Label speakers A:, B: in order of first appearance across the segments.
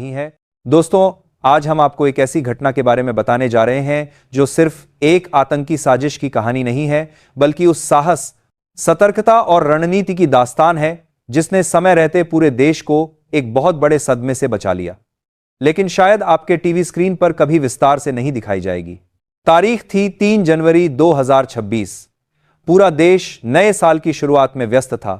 A: नहीं है। दोस्तों, आज हम आपको एक ऐसी घटना के बारे में बताने जा रहे हैं जो सिर्फ एक आतंकी साजिश की कहानी नहीं है, बल्कि उस साहस, सतर्कता और रणनीति की दास्तान है जिसने समय रहते पूरे देश को एक बहुत बड़े सदमे से बचा लिया, लेकिन शायद आपके टीवी स्क्रीन पर कभी विस्तार से नहीं दिखाई जाएगी। तारीख थी 3 जनवरी 2026। पूरा देश नए साल की शुरुआत में व्यस्त था।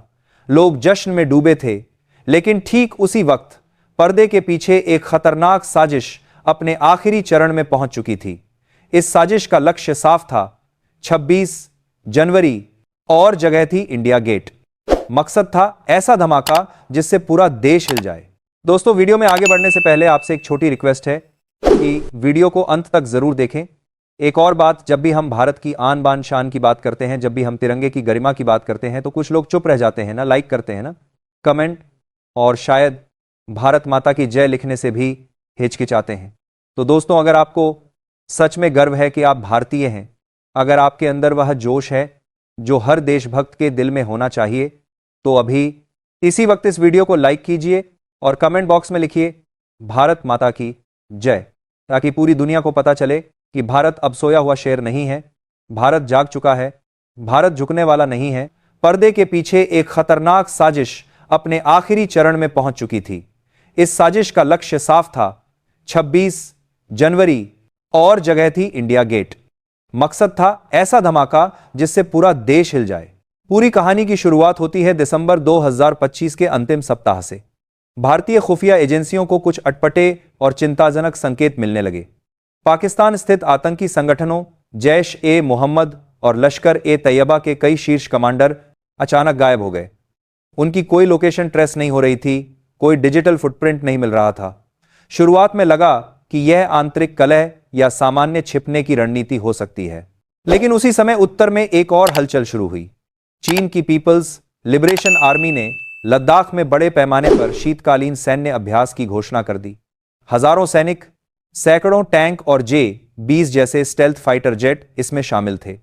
A: लोग जश्न में डूबे थे, लेकिन ठीक उसी वक्त पर्दे के पीछे एक खतरनाक साजिश अपने आखिरी चरण में पहुंच चुकी थी। इस साजिश का लक्ष्य साफ था, 26 जनवरी, और जगह थी इंडिया गेट। मकसद था ऐसा धमाका जिससे पूरा देश हिल जाए। दोस्तों, वीडियो में आगे बढ़ने से पहले आपसे एक छोटी रिक्वेस्ट है कि वीडियो को अंत तक जरूर देखें। एक और बात, जब भी हम भारत की आन बान शान की बात करते हैं, जब भी हम तिरंगे की गरिमा की बात करते हैं, तो कुछ लोग चुप रह जाते हैं ना, लाइक करते हैं ना, कमेंट, और शायद भारत माता की जय लिखने से भी हिचकिचाते हैं। तो दोस्तों, अगर आपको सच में गर्व है कि आप भारतीय हैं, अगर आपके अंदर वह जोश है जो हर देशभक्त के दिल में होना चाहिए, तो अभी इसी वक्त इस वीडियो को लाइक कीजिए और कमेंट बॉक्स में लिखिए भारत माता की जय, ताकि पूरी दुनिया को पता चले कि भारत अब सोया हुआ शेर नहीं है, भारत जाग चुका है, भारत झुकने वाला नहीं है। पर्दे के पीछे एक खतरनाक साजिश अपने आखिरी चरण में पहुंच चुकी थी। इस साजिश का लक्ष्य साफ था, 26 जनवरी, और जगह थी इंडिया गेट। मकसद था ऐसा धमाका जिससे पूरा देश हिल जाए। पूरी कहानी की शुरुआत होती है दिसंबर 2025 के अंतिम सप्ताह से। भारतीय खुफिया एजेंसियों को कुछ अटपटे और चिंताजनक संकेत मिलने लगे। पाकिस्तान स्थित आतंकी संगठनों जैश-ए-मोहम्मद और लश्कर-ए-तैयबा के कई शीर्ष कमांडर अचानक गायब हो गए। उनकी कोई लोकेशन ट्रेस नहीं हो रही थी, कोई डिजिटल फुटप्रिंट नहीं मिल रहा था। शुरुआत में लगा कि यह आंतरिक कलह या सामान्य छिपने की रणनीति हो सकती है, लेकिन उसी समय उत्तर में एक और हलचल शुरू हुई। चीन की पीपल्स लिबरेशन आर्मी ने लद्दाख में बड़े पैमाने पर शीतकालीन सैन्य अभ्यास की घोषणा कर दी। हजारों सैनिक, सैकड़ों टैंक और J-20 जैसे स्टेल्थ फाइटर जेट इसमें शामिल थे।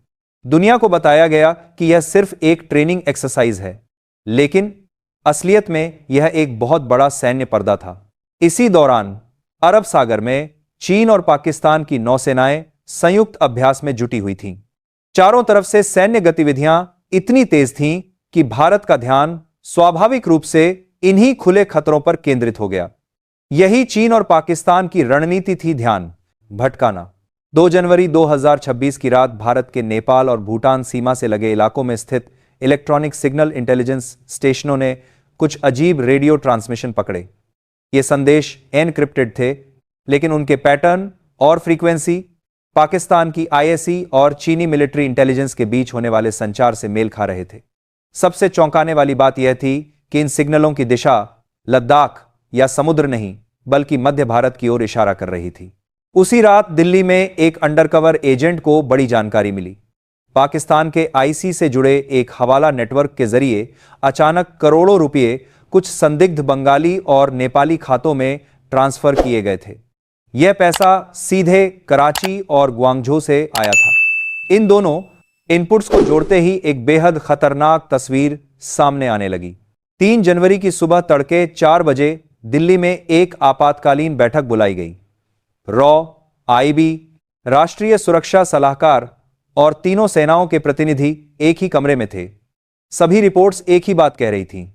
A: दुनिया को बताया गया कि यह सिर्फ एक ट्रेनिंग एक्सरसाइज है, लेकिन असलियत में यह एक बहुत बड़ा सैन्य पर्दा था। इसी दौरान अरब सागर में चीन और पाकिस्तान की नौसेनाएं संयुक्त अभ्यास में जुटी हुई थीं। चारों तरफ से सैन्य गतिविधियां इतनी तेज थीं कि भारत का ध्यान स्वाभाविक रूप से इन्हीं खुले खतरों पर केंद्रित हो गया। यही चीन और पाकिस्तान की रणनीति थी, ध्यान भटकाना। 2 जनवरी 2026 की रात भारत के नेपाल और भूटान सीमा से लगे इलाकों में स्थित इलेक्ट्रॉनिक सिग्नल इंटेलिजेंस स्टेशनों ने कुछ अजीब रेडियो ट्रांसमिशन पकड़े। ये संदेश एनक्रिप्टेड थे, लेकिन उनके पैटर्न और फ्रीक्वेंसी पाकिस्तान की ISE और चीनी मिलिट्री इंटेलिजेंस के बीच होने वाले संचार से मेल खा रहे थे। सबसे चौंकाने वाली बात यह थी कि इन सिग्नलों की दिशा लद्दाख या समुद्र नहीं, बल्कि मध्य भारत की ओर इशारा कर रही थी। उसी रात दिल्ली में एक अंडरकवर एजेंट को बड़ी जानकारी मिली। पाकिस्तान के IC से जुड़े एक हवाला नेटवर्क के जरिए अचानक करोड़ों रुपए कुछ संदिग्ध बंगाली और नेपाली खातों में ट्रांसफर किए गए थे। यह पैसा सीधे कराची और ग्वांगझो से आया था। इन दोनों इनपुट्स को जोड़ते ही एक बेहद खतरनाक तस्वीर सामने आने लगी। 3 जनवरी की सुबह तड़के 4 बजे दिल्ली में एक आपातकालीन बैठक बुलाई गई। रॉ, IB, राष्ट्रीय सुरक्षा सलाहकार और तीनों सेनाओं के प्रतिनिधि एक ही कमरे में थे। सभी रिपोर्ट्स एक ही बात कह रही थीं,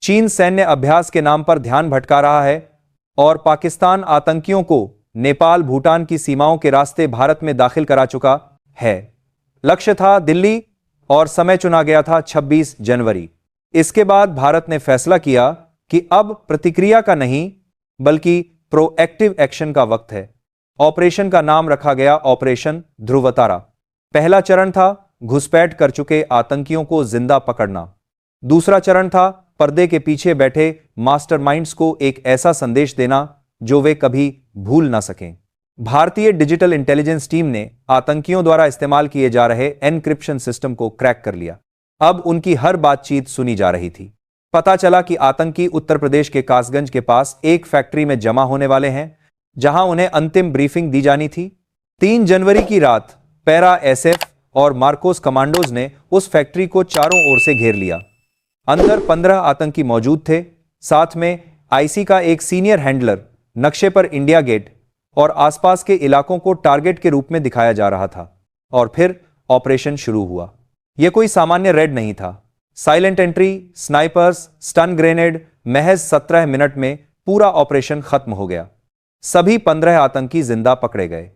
A: चीन सैन्य अभ्यास के नाम पर ध्यान भटका रहा है और पाकिस्तान आतंकियों को नेपाल भूटान की सीमाओं के रास्ते भारत में दाखिल करा चुका है। लक्ष्य था दिल्ली और समय चुना गया था 26 जनवरी। इसके बाद भारत ने फैसला किया कि अब प्रतिक्रिया का नहीं, बल्कि प्रोएक्टिव एक्शन का वक्त है। ऑपरेशन का नाम रखा गया ऑपरेशन ध्रुवतारा। पहला चरण था घुसपैठ कर चुके आतंकियों को जिंदा पकड़ना। दूसरा चरण था पर्दे के पीछे बैठे मास्टरमाइंड्स को एक ऐसा संदेश देना जो वे कभी भूल ना सकें। भारतीय डिजिटल इंटेलिजेंस टीम ने आतंकियों द्वारा इस्तेमाल किए जा रहे एनक्रिप्शन सिस्टम को क्रैक कर लिया। अब उनकी हर बातचीत सुनी जा रही थी। पता चला कि आतंकी उत्तर प्रदेश के कासगंज के पास एक फैक्ट्री में जमा होने वाले हैं, जहां उन्हें अंतिम ब्रीफिंग दी जानी थी। 3 जनवरी की रात पैरा SF और मार्कोस कमांडोज ने उस फैक्ट्री को चारों ओर से घेर लिया। अंदर 15 आतंकी मौजूद थे, साथ में IC का एक सीनियर हैंडलर नक्शे पर इंडिया गेट और आसपास के इलाकों को टारगेट के रूप में दिखाया जा रहा था। और फिर ऑपरेशन शुरू हुआ। यह कोई सामान्य रेड नहीं था। Silent entry, snipers, stun grenade, महज 17 मिनट में पूरा ऑपरेशन खत्म हो गया। सभी 15 आतंकी जिंदा पकड़े गए।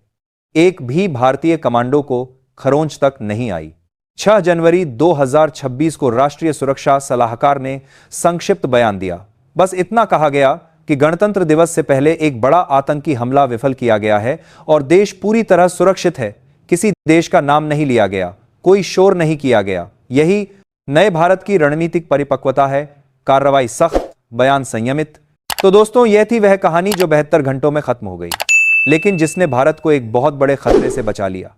A: एक भी भारतीय कमांडो को खरोंच तक नहीं आई। 6 जनवरी 2026 को राष्ट्रीय सुरक्षा सलाहकार ने संक्षिप्त बयान दिया। बस इतना कहा गया कि गणतंत्र दिवस से पहले एक बड़ा आतंकी हमला विफल किया गया है और देश पूरी तरह सुरक्षित है। किसी देश का नाम नहीं लिया गया, कोई शोर नहीं किया गया। यही नए भारत की रणनीतिक परिपक्वता है। कार्रवाई सख्त, बयान संयमित। तो दोस्तों, यह थी वह कहानी जो 72 घंटों में खत्म हो गई, लेकिन जिसने भारत को एक बहुत बड़े खतरे से बचा लिया।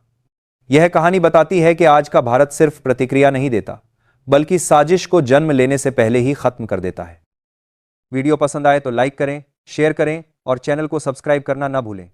A: यह कहानी बताती है कि आज का भारत सिर्फ प्रतिक्रिया नहीं देता, बल्कि साजिश को जन्म लेने से पहले ही खत्म कर देता है। वीडियो पसंद आए तो लाइक करें, शेयर करें और चैनल को सब्सक्राइब करना ना भूलें।